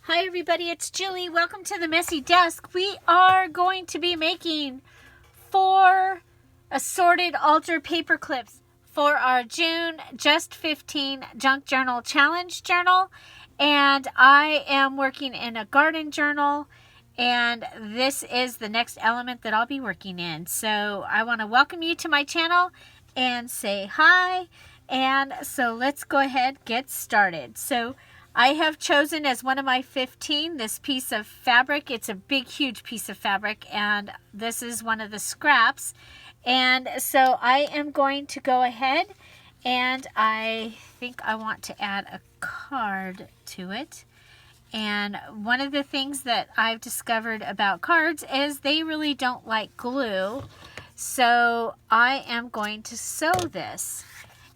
Hi everybody, it's Julie. Welcome to the Messy Desk. We are going to be making 4 assorted altered paper clips for our June Just 15 Junk Journal Challenge journal. And I am working in a garden journal, and this is the next element that I'll be working in. So I want to welcome you to my channel and say hi. And so let's go ahead, get started. So I have chosen as one of my 15 this piece of fabric. It's a big, huge piece of fabric, and this is one of the scraps. And so I am going to go ahead, and I think I want to add a card to it. And one of the things that I've discovered about cards is they really don't like glue. So I am going to sew this.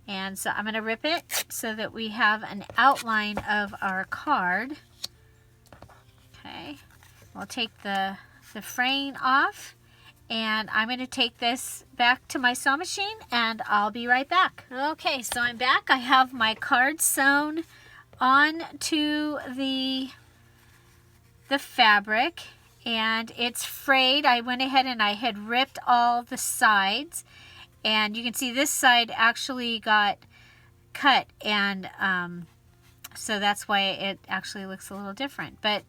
And so I'm going to rip it so that we have an outline of our card. Okay, we'll take the fraying off, and I'm going to take this back to my sewing machine, and I'll be right back. Okay, so I'm back. I have my card sewn onto the fabric, and it's frayed. I went ahead and I had ripped all the sides. And you can see this side actually got cut, and so that's why it actually looks a little different. But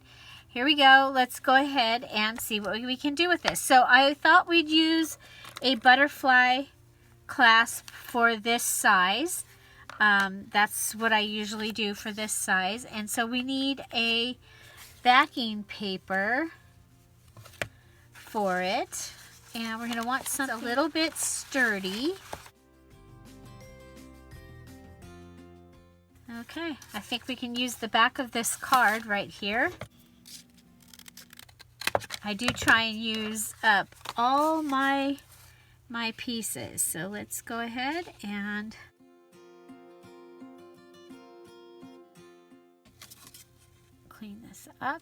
here we go. Let's go ahead and see what we can do with this. So I thought we'd use a butterfly clasp for this size. That's what I usually do for this size. And so we need a backing paper for it. And we're going to want something a little bit sturdy. Okay, I think we can use the back of this card right here. I do try and use up all my pieces. So let's go ahead and clean this up.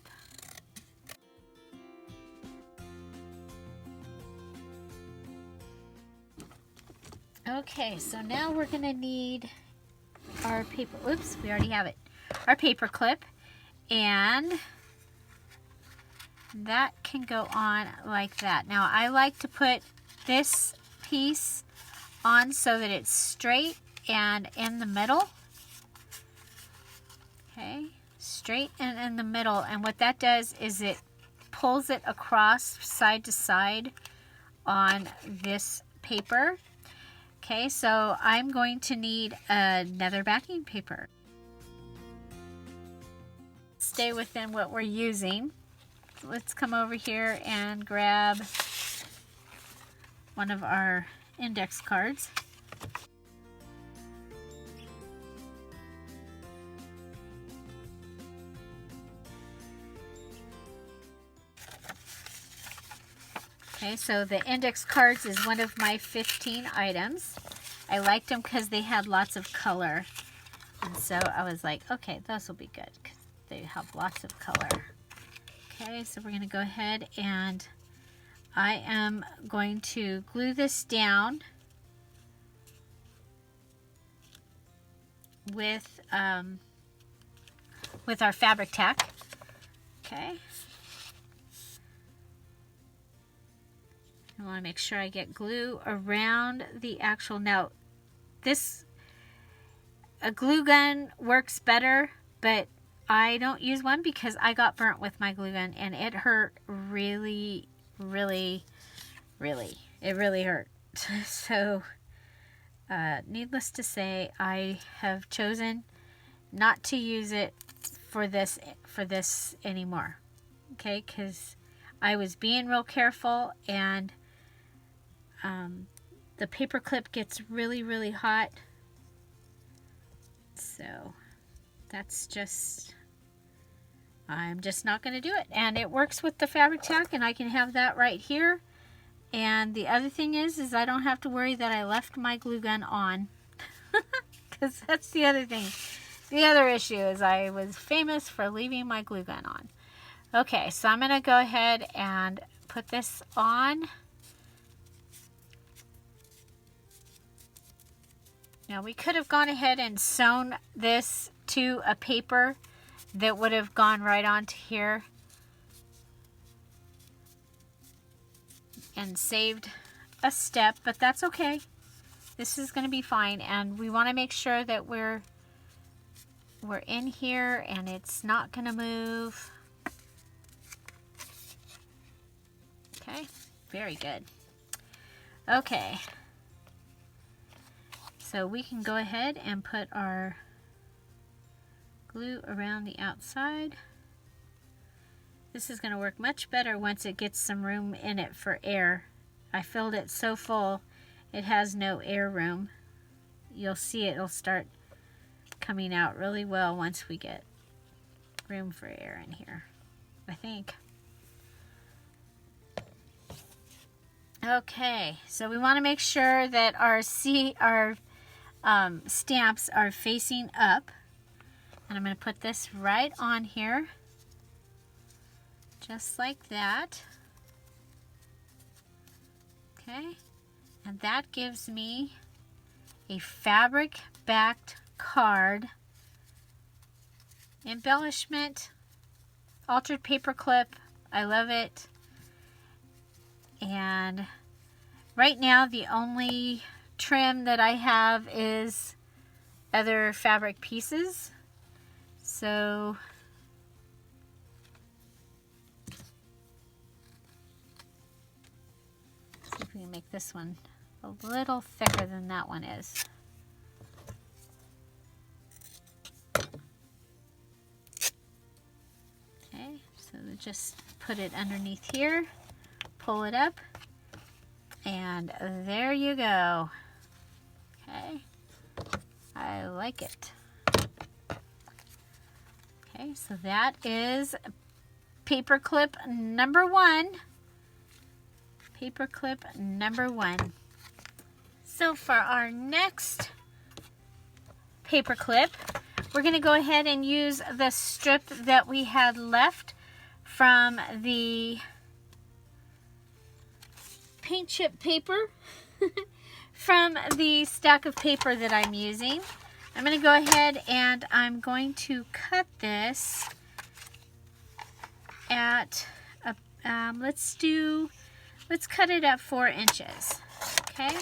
Okay, so now we're going to need our paper, oops, we already have it, our paper clip, and that can go on like that. Now I like to put this piece on so that it's straight and in the middle. Okay, straight and in the middle, and what that does is it pulls it across side to side on this paper. Okay, so I'm going to need another backing paper. Stay within what we're using. Let's come over here and grab one of our index cards. Okay, so the index cards is one of my 15 items. I liked them because they had lots of color. And so I was like, okay, those will be good because they have lots of color. Okay, so we're going to go ahead and I am going to glue this down with our fabric tack. Okay. I want to make sure I get glue around the actual, now a glue gun works better, but I don't use one because I got burnt with my glue gun and it hurt really, really, it really hurt. So needless to say, I have chosen not to use it for this anymore. Okay, because I was being real careful, and the paper clip gets really, really hot. So that's just, I'm just not going to do it. And it works with the fabric tack, and I can have that right here. And the other thing is I don't have to worry that I left my glue gun on. Because that's the other thing. The other issue is I was famous for leaving my glue gun on. Okay, so I'm going to go ahead and put this on. Now we could have gone ahead and sewn this to a paper that would have gone right onto here and saved a step, but that's okay. This is going to be fine, and we want to make sure that we're in here and it's not going to move. Okay, very good. Okay, so we can go ahead and put our glue around the outside. This is going to work much better once it gets some room in it for air. I filled it so full it has no air room. You'll see it'll start coming out really well once we get room for air in here, I think. Okay, so we want to make sure that our stamps are facing up, and I'm going to put this right on here, just like that. Okay, and that gives me a fabric backed card embellishment, altered paperclip. I love it. And right now the only trim that I have is other fabric pieces. So let's see if we can make this one a little thicker than that one is. Okay, so we just put it underneath here. Pull it up, and there you go. Okay, I like it. Okay, so that is paperclip number 1. Paperclip number 1. So for our next paperclip, we're going to go ahead and use the strip that we had left from the paint chip paper from the stack of paper that I'm using. I'm going to go ahead and I'm going to cut this at let's cut it at 4 inches. Okay,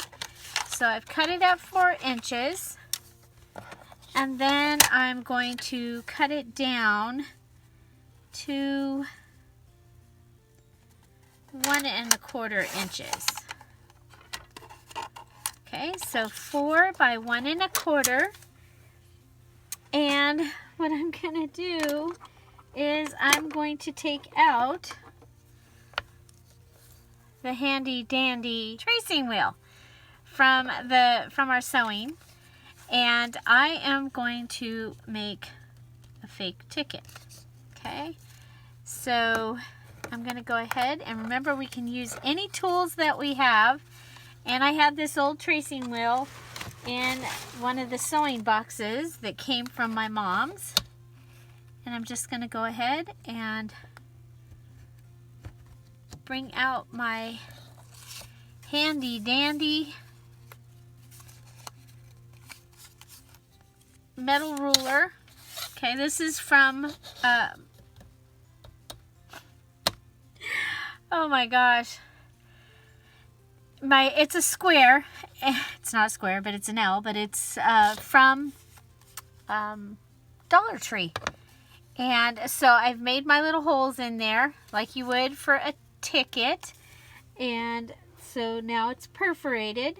so I've cut it at 4 inches, and then I'm going to cut it down to 1¼ inches. Okay, so 4 by 1¼ and what I'm gonna do is I'm going to take out the handy dandy tracing wheel from our sewing, and I am going to make a fake ticket. Okay, so I'm going to go ahead, and remember we can use any tools that we have, and I had this old tracing wheel in one of the sewing boxes that came from my mom's, and I'm just going to go ahead and bring out my handy dandy metal ruler. Okay, this is from oh my gosh, it's a square. It's not a square, but it's an L, but it's from Dollar Tree. And so I've made my little holes in there like you would for a ticket, and so now it's perforated,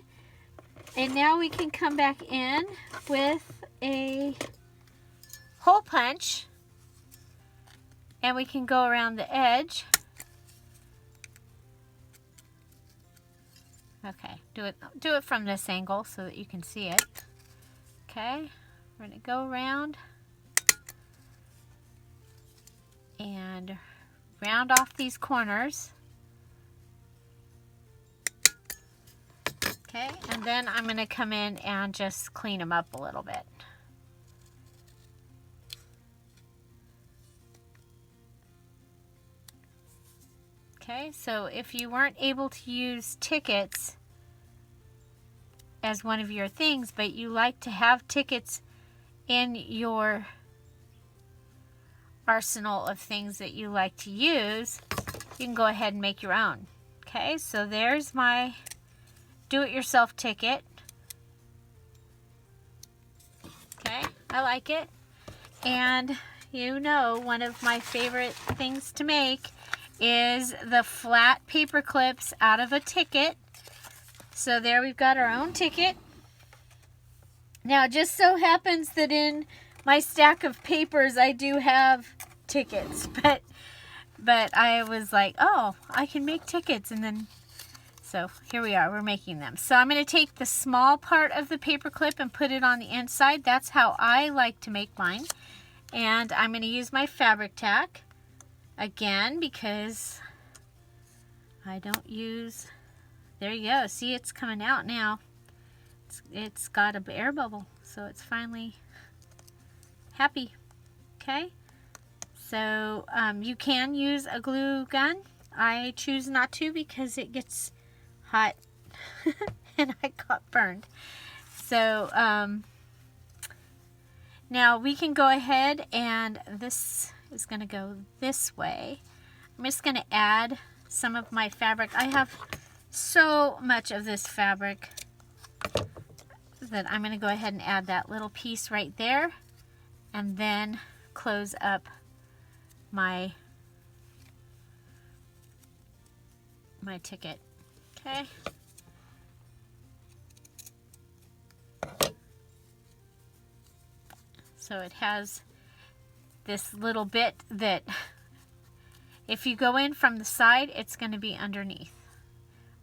and now we can come back in with a hole punch, and we can go around the edge. Okay, do it from this angle so that you can see it. Okay, we're going to go around and round off these corners. Okay, and then I'm going to come in and just clean them up a little bit. Okay, so if you weren't able to use tickets as one of your things, but you like to have tickets in your arsenal of things that you like to use, you can go ahead and make your own. Okay, so there's my do-it-yourself ticket. Okay, I like it. And you know, one of my favorite things to make is the flat paper clips out of a ticket. So there we've got our own ticket. Now it just so happens that in my stack of papers I do have tickets, but I was like, oh, I can make tickets, and then so here we are, we're making them. So I'm going to take the small part of the paper clip and put it on the inside. That's how I like to make mine. And I'm going to use my fabric tack again because I don't use, there you go, see, it's coming out now. It's got a air bubble, so it's finally happy. Okay, so you can use a glue gun. I choose not to because it gets hot and I got burned. So now we can go ahead, and this is going to go this way. I'm just going to add some of my fabric. I have so much of this fabric that I'm going to go ahead and add that little piece right there, and then close up my ticket. Okay. So it has this little bit that if you go in from the side, it's going to be underneath,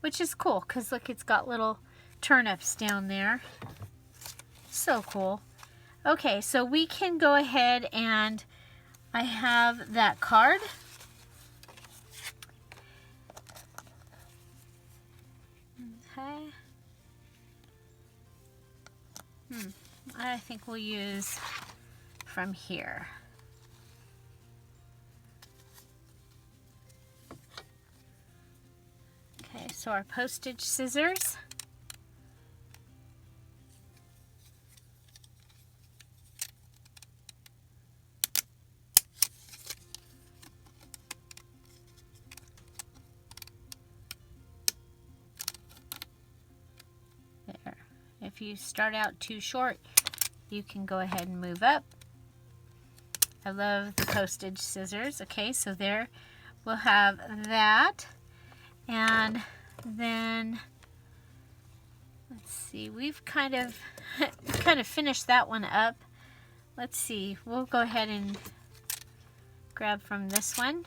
which is cool because look, it's got little turnips down there. So cool. Okay, so we can go ahead, and I have that card. Okay. I think we'll use from here. Okay, so our postage scissors. There. If you start out too short, you can go ahead and move up. I love the postage scissors. Okay, so there we'll have that. And then let's see, we've kind of finished that one up. Let's see, we'll go ahead and grab from this one.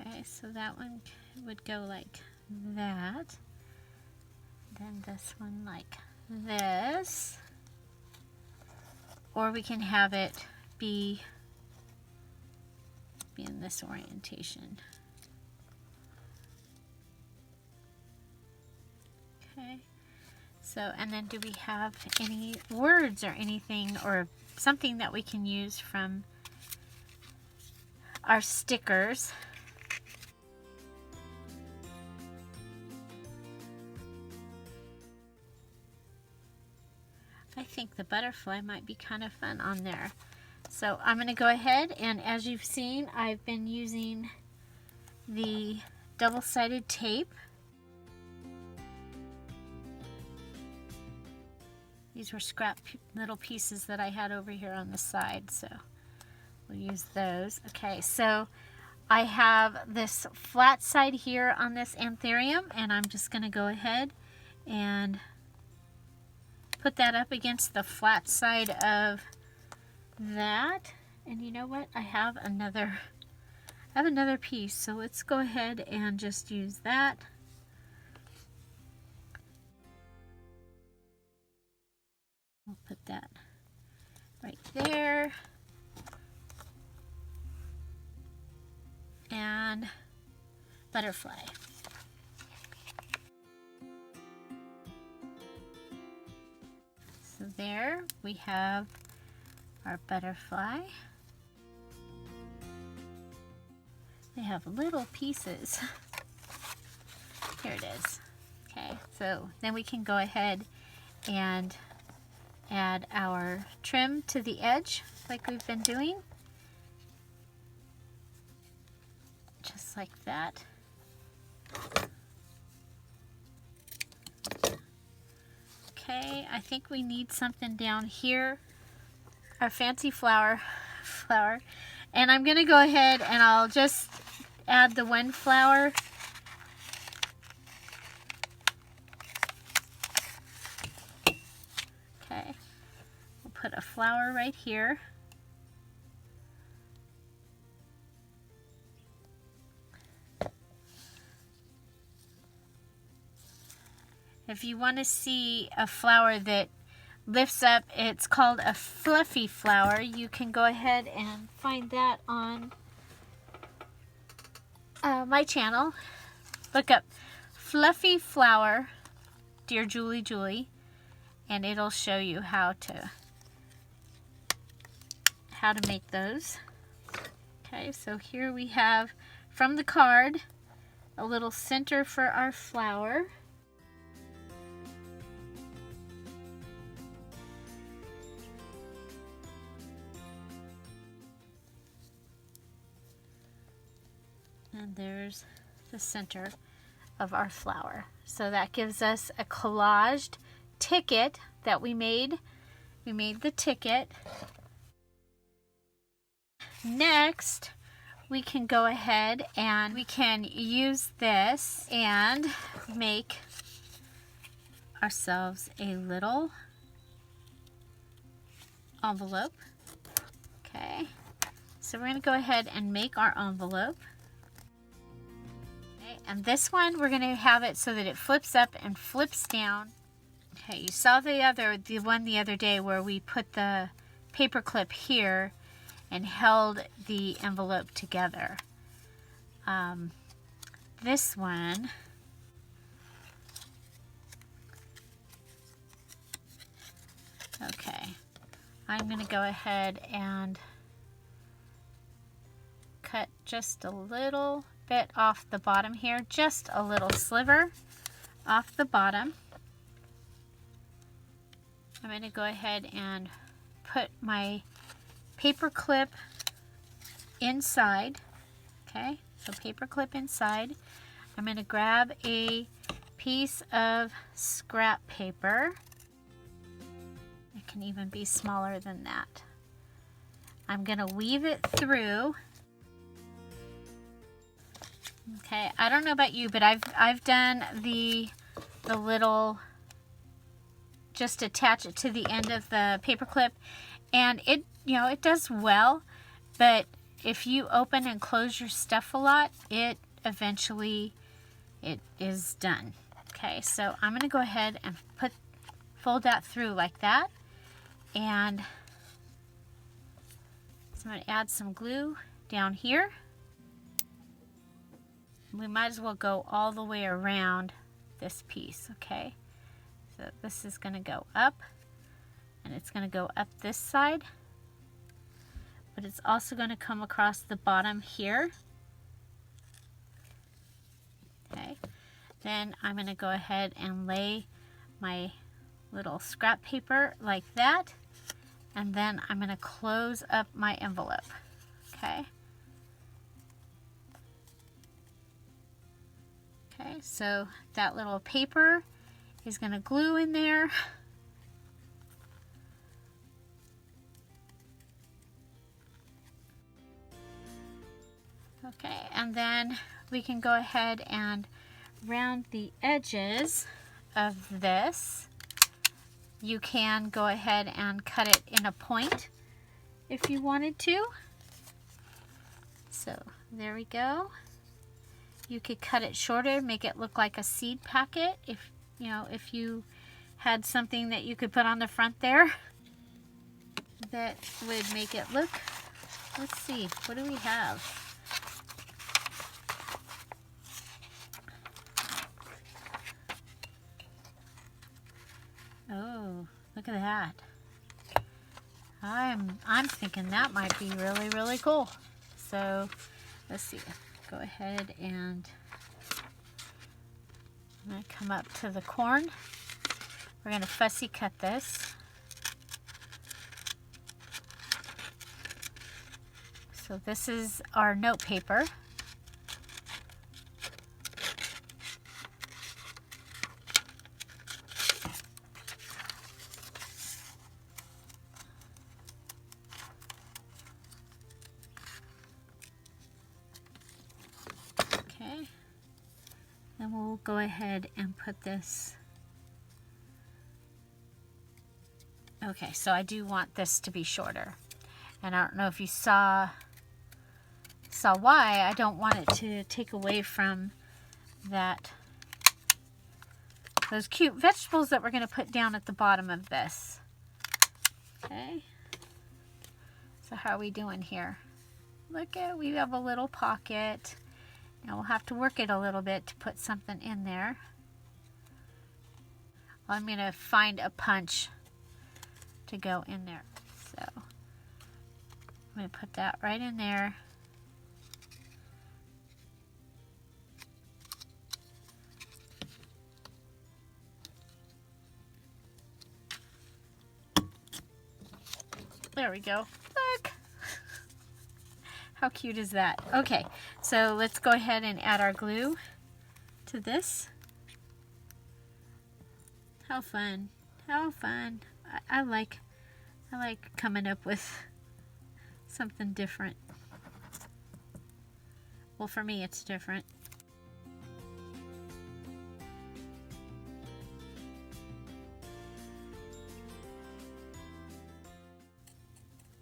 Okay, so that one would go like that. Then this one like this. Or we can have it be in this orientation. Okay. So, and then do we have any words or anything or something that we can use from our stickers? I think the butterfly might be kind of fun on there. So I'm going to go ahead, and as you've seen, I've been using the double-sided tape. These were scrap little pieces that I had over here on the side, so we'll use those. Okay, so I have this flat side here on this anthurium, and I'm just going to go ahead and put that up against the flat side of that. And you know what? I have another piece, so let's go ahead and just use that. I'll put that right there. And butterfly. So there we have our butterfly. They have little pieces. Here it is. Okay, so then we can go ahead and add our trim to the edge like we've been doing. Just like that. Okay, I think we need something down here. Our fancy flower. And I'm going to go ahead and I'll just add the one flower. Okay, we'll put a flower right here. If you want to see a flower that lifts up, it's called a fluffy flower. You can go ahead and find that on my channel. Look up fluffy flower, Dear Julie, and it'll show you how to make those. Okay, so here we have from the card a little center for our flower. And there's the center of our flower. So that gives us a collaged ticket that we made. We made the ticket. Next, we can go ahead and we can use this and make ourselves a little envelope. Okay, so we're going to go ahead and make our envelope. And this one, we're going to have it so that it flips up and flips down. Okay, you saw the one the other day where we put the paper clip here and held the envelope together. This one, okay, I'm going to go ahead and cut just a little bit off the bottom here, just a little sliver off the bottom. I'm going to go ahead and put my paper clip inside. Okay, so paper clip inside. I'm going to grab a piece of scrap paper. It can even be smaller than that. I'm going to weave it through. Okay, I don't know about you, but I've done the little, just attach it to the end of the paper clip, and it, you know, it does well, but if you open and close your stuff a lot, it eventually is done. Okay, so I'm going to go ahead and fold that through like that, and so I'm going to add some glue down here. We might as well go all the way around this piece, okay? So this is going to go up, and it's going to go up this side, but it's also going to come across the bottom here. Okay, then I'm going to go ahead and lay my little scrap paper like that, and then I'm going to close up my envelope, okay? Okay, so that little paper is going to glue in there. Okay, and then we can go ahead and round the edges of this. You can go ahead and cut it in a point if you wanted to. So there we go. You could cut it shorter, make it look like a seed packet if you had something that you could put on the front there that would make it look. Let's see, what do we have? Oh, look at that. I'm thinking that might be really, really cool. So let's see. Go ahead and I'm going to come up to the corn We're going to fussy cut this. So this is our note paper. Okay. Then we'll go ahead and put this. Okay, so I do want this to be shorter. And I don't know if you saw why. I don't want it to take away from those cute vegetables that we're going to put down at the bottom of this. Okay. So how are we doing here? Look at, we have a little pocket. Now we'll have to work it a little bit to put something in there. I'm going to find a punch to go in there. So I'm going to put that right in there. There we go. Look! How cute is that? Okay, so let's go ahead and add our glue to this. How fun. How fun. I like coming up with something different. Well, for me it's different.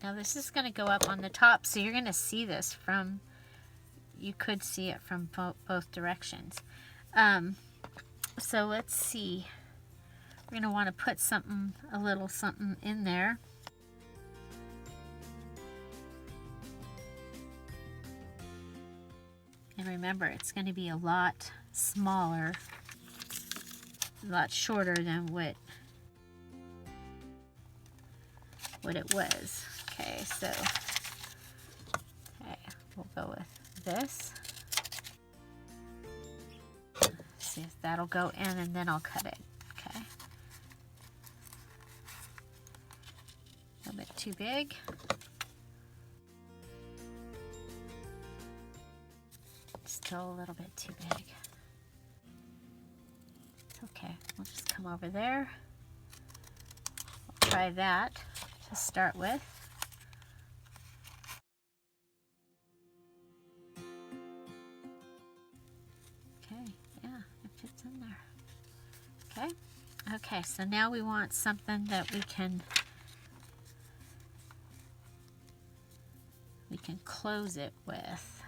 Now this is going to go up on the top, so you're going to see this from, you could see it from both directions. So let's see. We're going to want to put something, a little something in there. And remember, it's going to be a lot smaller, a lot shorter than what it was. Okay, so we'll go with this. See if that'll go in, and then I'll cut it. Okay. A little bit too big. Still a little bit too big. Okay, we'll just come over there. We'll try that to start with. Okay, yeah, it fits in there. Okay, okay, so now we want something that we can close it with.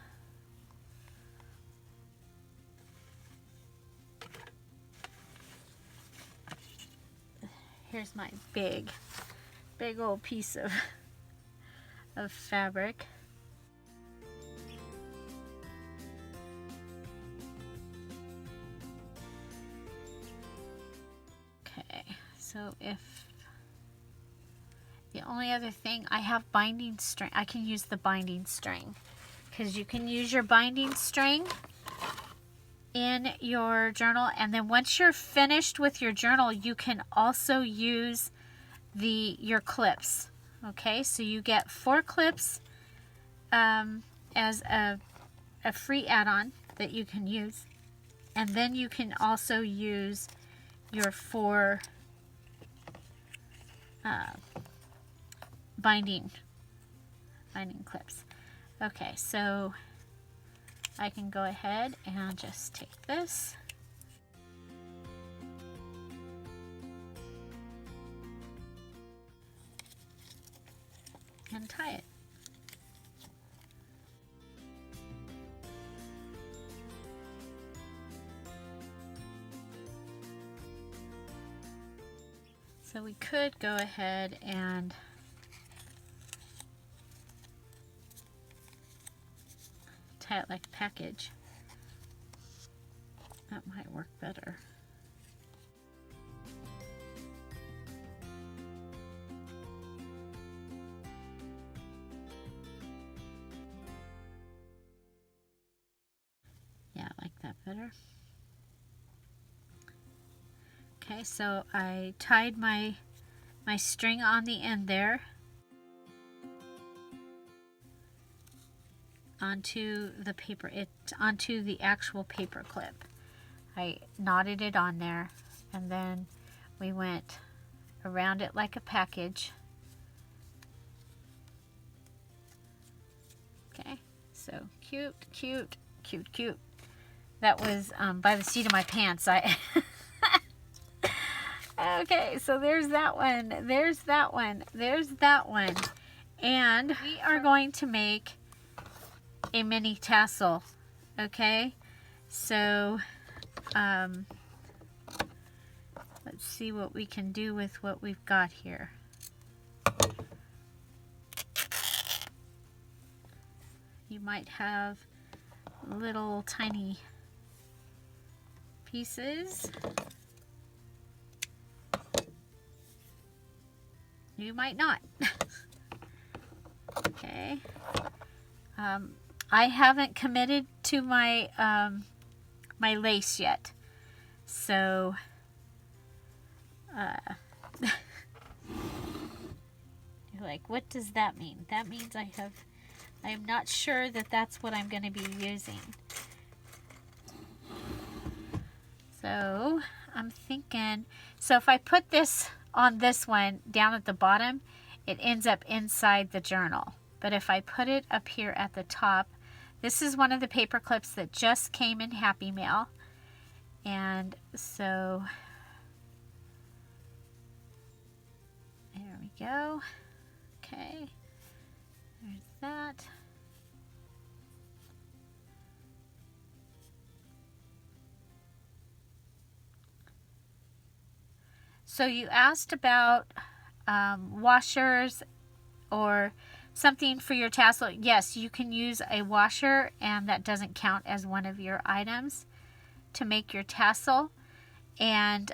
Here's my big old piece of fabric. Okay, so if the only other thing, I have binding string. I can use the binding string, because you can use your binding string in your journal, and then once you're finished with your journal, you can also use your clips. Okay, so you get 4 clips as a free add-on that you can use, and then you can also use your 4 binding clips. Okay, so I can go ahead and just take this and tie it. So we could go ahead and tie it like a package. That might work better. Yeah, I like that better. Okay, Okay, so I tied my string on the end there onto the paper, onto the actual paper clip. I knotted it on there, and then we went around it like a package. Okay, so cute, cute, cute, cute. That was by the seat of my pants. Okay, so there's that one, there's that one, there's that one. And we are going to make a mini tassel, okay? So, let's see what we can do with what we've got here. You might have little tiny pieces. You might not. Okay. I haven't committed to my my lace yet, so you're like, what does that mean? That means I am not sure that that's what I'm going to be using. So I'm thinking, so if I put this on this one down at the bottom, it ends up inside the journal. But if I put it up here at the top, this is one of the paper clips that just came in Happy Mail. And so there we go. Okay, there's that. So you asked about washers or something for your tassel. Yes, you can use a washer, and that doesn't count as one of your items to make your tassel. And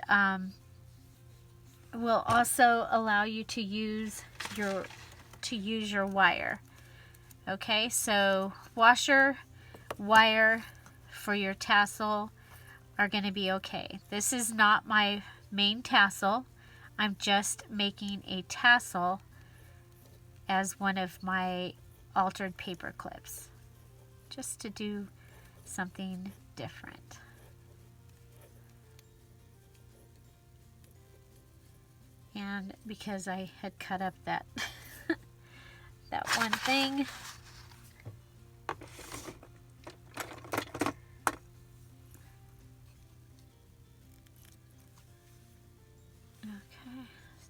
will also allow you to use your wire. Okay, so washer, wire for your tassel are going to be okay. This is not my main tassel. I'm just making a tassel as one of my altered paper clips, just to do something different. And because I had cut up that that one thing,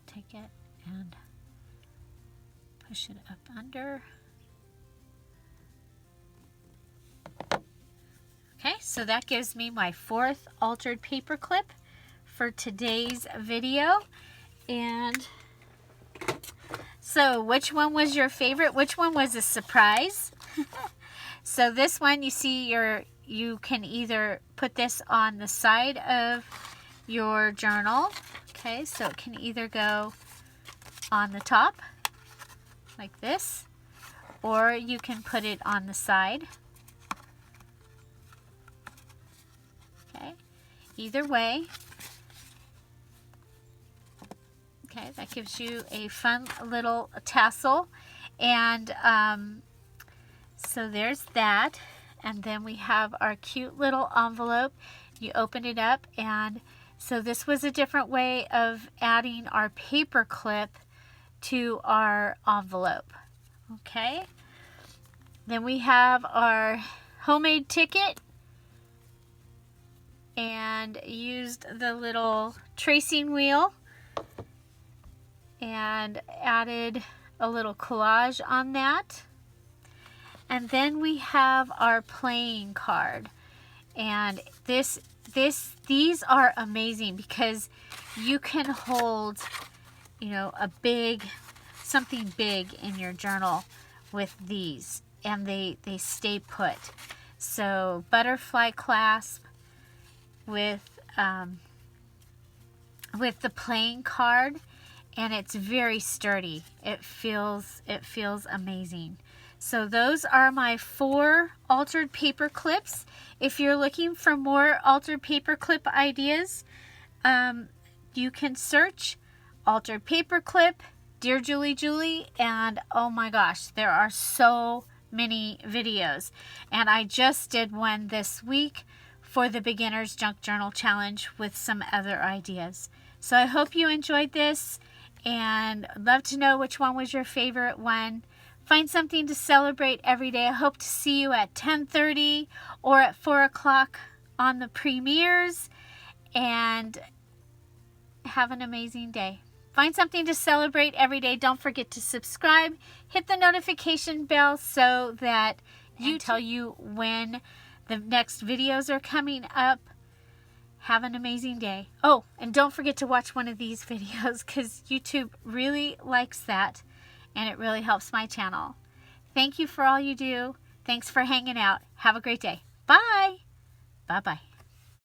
take it and push it up under. Okay, so that gives me my 4th altered paper clip for today's video. And so which one was your favorite? Which one was a surprise? So this one, you see, you can either put this on the side of your journal. Okay, so it can either go on the top like this, or you can put it on the side. Okay, either way. Okay, that gives you a fun little tassel. And so there's that. And then we have our cute little envelope. You open it up, and so this was a different way of adding our paper clip to our envelope. Okay. Then we have our homemade ticket, and used the little tracing wheel and added a little collage on that. And then we have our playing card. And these are amazing because you can hold, you know, something big in your journal with these, and they stay put. So butterfly clasp with the playing card, and it's very sturdy. It feels amazing. So those are my 4 altered paper clips. If you're looking for more altered paper clip ideas, you can search Altered Paperclip, Dear Julie Julie, and oh my gosh, there are so many videos. And I just did one this week for the Beginner's Junk Journal Challenge with some other ideas. So I hope you enjoyed this, and I'd love to know which one was your favorite one. Find something to celebrate every day. I hope to see you at 10:30 or at 4 o'clock on the premieres, and have an amazing day. Find something to celebrate every day. Don't forget to subscribe. Hit the notification bell so that you tell you when the next videos are coming up. Have an amazing day. Oh, and don't forget to watch one of these videos because YouTube really likes that and it really helps my channel. Thank you for all you do. Thanks for hanging out. Have a great day. Bye. Bye-bye.